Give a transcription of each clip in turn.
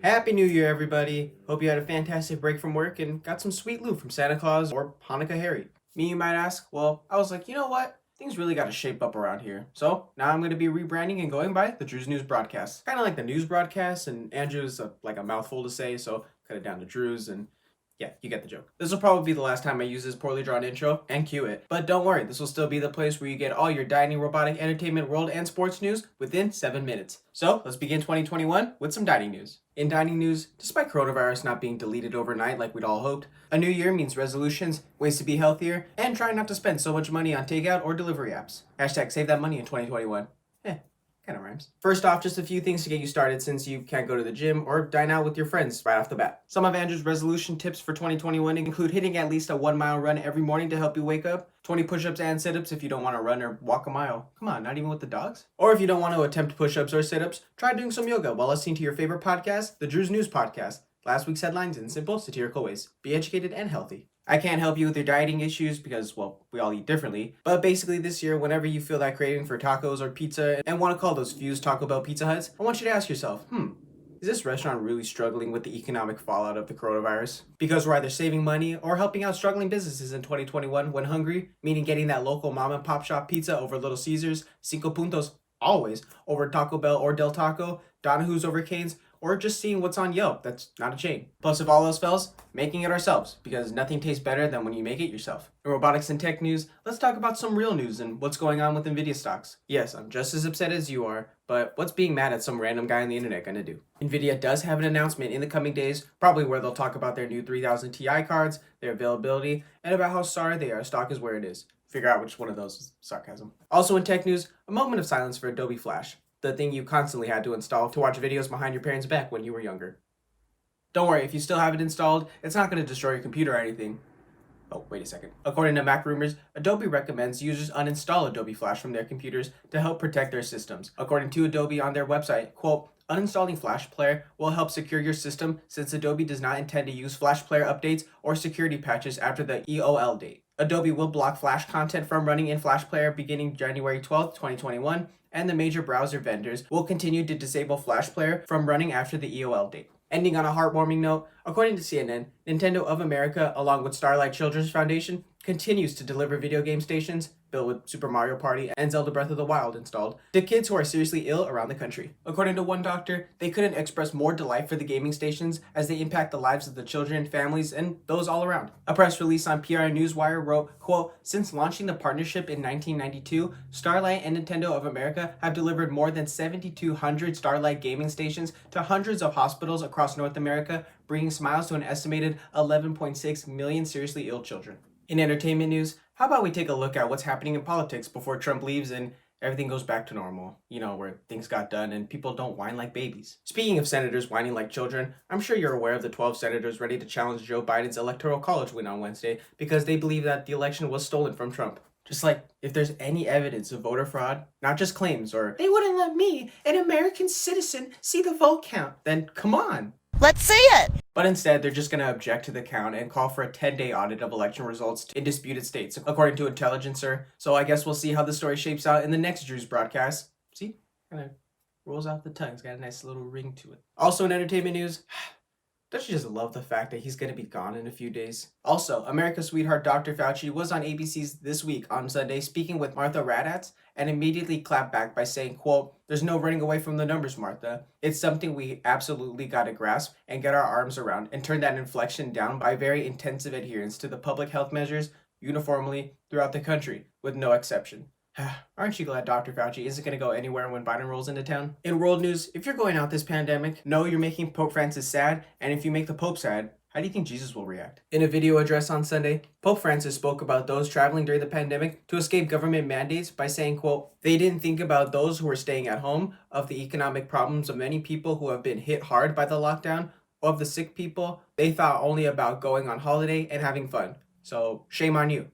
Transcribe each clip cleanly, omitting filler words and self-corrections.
Happy New Year, everybody. Hope you had a fantastic break from work and got some sweet loot from Santa Claus or Hanukkah Harry. Me, you might ask? Well, I was like, you know what? Things really got to shape up around here. So now I'm going to be rebranding and going by the Drews Broadcast. Kind of like the news broadcast, and Andrew's like a mouthful to say, so cut it down to Drews, and yeah, you get the joke. This will probably be the last time I use this poorly drawn intro and cue it. But don't worry, this will still be the place where you get all your dining, robotic, entertainment, world, and sports news within 7 minutes. So let's begin 2021 with some dining news. In dining news, despite coronavirus not being deleted overnight like we'd all hoped, a new year means resolutions, ways to be healthier, and trying not to spend so much money on takeout or delivery apps. Hashtag save that money in 2021. Kind of rhymes. First off, just a few things to get you started since you can't go to the gym or dine out with your friends right off the bat. Some of Andrew's resolution tips for 2021 include hitting at least a 1 mile run every morning to help you wake up, 20 push-ups and sit-ups if you don't want to run or walk a mile. Come on, not even with the dogs? Or if you don't want to attempt push-ups or sit-ups, try doing some yoga while listening to your favorite podcast, the Drews News Podcast. Last week's headlines in simple, satirical ways. Be educated and healthy. I can't help you with your dieting issues because, well, we all eat differently. But basically this year, whenever you feel that craving for tacos or pizza and want to call those fused Taco Bell Pizza Huts, I want you to ask yourself, is this restaurant really struggling with the economic fallout of the coronavirus? Because we're either saving money or helping out struggling businesses in 2021 when hungry, meaning getting that local mom and pop shop pizza over Little Caesars, Cinco Puntos always over Taco Bell or Del Taco, Donahue's over Cane's, or just seeing what's on Yelp that's not a chain. Plus, if all else fails, making it ourselves, because nothing tastes better than when you make it yourself. In robotics and tech news, let's talk about some real news and what's going on with Nvidia stocks. Yes, I'm just as upset as you are, but what's being mad at some random guy on the internet gonna do? Nvidia does have an announcement in the coming days, probably where they'll talk about their new 3000 Ti cards, their availability, and about how sorry they are stock is where it is. Figure out which one of those is sarcasm. Also in tech news, a moment of silence for Adobe Flash, the thing you constantly had to install to watch videos behind your parents' back when you were younger. Don't worry, if you still have it installed, it's not going to destroy your computer or anything. Oh, wait a second. According to Mac Rumors, Adobe recommends users uninstall Adobe Flash from their computers to help protect their systems. According to Adobe on their website, quote, uninstalling Flash Player will help secure your system since Adobe does not intend to use Flash Player updates or security patches after the EOL date. Adobe will block Flash content from running in Flash Player beginning January 12th, 2021, and the major browser vendors will continue to disable Flash Player from running after the EOL date. Ending on a heartwarming note, according to CNN, Nintendo of America, along with Starlight Children's Foundation, continues to deliver video game stations, built with Super Mario Party and Zelda Breath of the Wild installed, to kids who are seriously ill around the country. According to one doctor, they couldn't express more delight for the gaming stations as they impact the lives of the children, families, and those all around. A press release on PR Newswire wrote, quote, since launching the partnership in 1992, Starlight and Nintendo of America have delivered more than 7,200 Starlight gaming stations to hundreds of hospitals across North America, bringing smiles to an estimated 11.6 million seriously ill children. In entertainment news, how about we take a look at what's happening in politics before Trump leaves and everything goes back to normal, where things got done and people don't whine like babies. Speaking of senators whining like children, I'm sure you're aware of the 12 senators ready to challenge Joe Biden's electoral college win on Wednesday because they believe that the election was stolen from Trump. Just like, if there's any evidence of voter fraud, not just claims or, they wouldn't let me, an American citizen, see the vote count, then come on. Let's see it! But instead, they're just going to object to the count and call for a 10-day audit of election results in disputed states, according to Intelligencer. So I guess we'll see how the story shapes out in the next Drews broadcast. See? Kind of rolls off the tongue. It's got a nice little ring to it. Also in entertainment news, don't you just love the fact that he's going to be gone in a few days? Also, America's sweetheart Dr. Fauci was on ABC's This Week on Sunday speaking with Martha Raddatz and immediately clapped back by saying, quote, there's no running away from the numbers, Martha. It's something we absolutely got to grasp and get our arms around and turn that inflection down by very intensive adherence to the public health measures uniformly throughout the country, with no exception. Aren't you glad Dr. Fauci isn't going to go anywhere when Biden rolls into town? In world news, if you're going out this pandemic, know you're making Pope Francis sad, and if you make the Pope sad, how do you think Jesus will react? In a video address on Sunday, Pope Francis spoke about those traveling during the pandemic to escape government mandates by saying, quote, they didn't think about those who were staying at home, of the economic problems of many people who have been hit hard by the lockdown, or of the sick people. They thought only about going on holiday and having fun. So shame on you.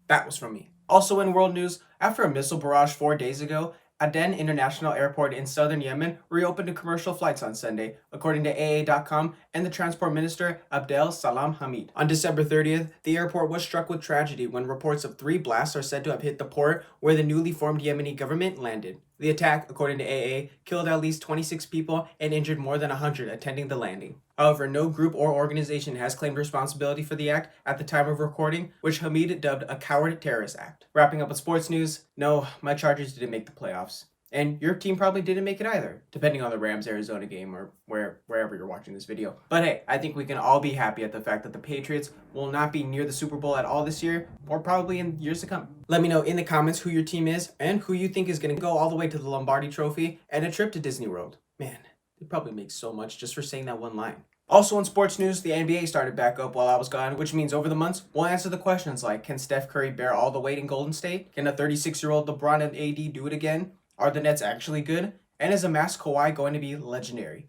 That was from me. Also in world news, after a missile barrage 4 days ago, Aden International Airport in southern Yemen reopened to commercial flights on Sunday, according to AA.com and the Transport Minister Abdel Salam Hamid. On December 30th, the airport was struck with tragedy when reports of 3 blasts are said to have hit the port where the newly formed Yemeni government landed. The attack, according to AA, killed at least 26 people and injured more than 100 attending the landing. However, no group or organization has claimed responsibility for the act at the time of recording, which Hamid dubbed a coward terrorist act. Wrapping up with sports news, no, my Chargers didn't make the playoffs. And your team probably didn't make it either, depending on the Rams-Arizona game or wherever you're watching this video. But hey, I think we can all be happy at the fact that the Patriots will not be near the Super Bowl at all this year, or probably in years to come. Let me know in the comments who your team is and who you think is going to go all the way to the Lombardi Trophy and a trip to Disney World. Man, they probably make so much just for saying that one line. Also in sports news, the NBA started back up while I was gone, which means over the months, we'll answer the questions like, can Steph Curry bear all the weight in Golden State? Can a 36-year-old LeBron and AD do it again? Are the Nets actually good? And is a masked Kawhi going to be legendary?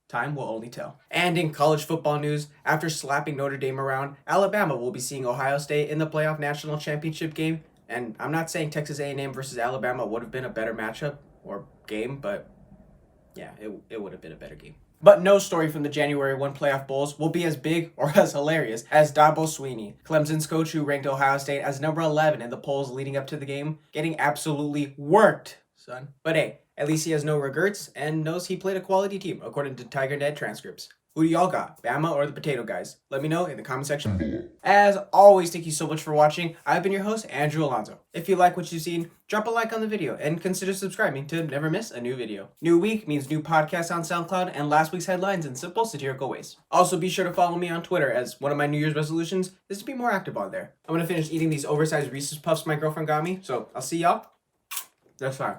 Time will only tell. And in college football news, after slapping Notre Dame around, Alabama will be seeing Ohio State in the playoff national championship game. And I'm not saying Texas A&M versus Alabama would have been a better matchup or game, but yeah, it would have been a better game. But no story from the January 1 playoff bowls will be as big or as hilarious as Dabo Swinney, Clemson's coach who ranked Ohio State as number 11 in the polls leading up to the game, getting absolutely worked, son. But hey, at least he has no regrets and knows he played a quality team, according to TigerNet transcripts. Who do y'all got, Bama or the Potato Guys? Let me know in the comment section below. As always, thank you so much for watching. I've been your host, Andrew Alonzo. If you like what you've seen, drop a like on the video and consider subscribing to never miss a new video. New week means new podcasts on SoundCloud and last week's headlines in simple satirical ways. Also, be sure to follow me on Twitter, as one of my New Year's resolutions is to be more active on there. I'm gonna finish eating these oversized Reese's Puffs my girlfriend got me, so I'll see y'all next time.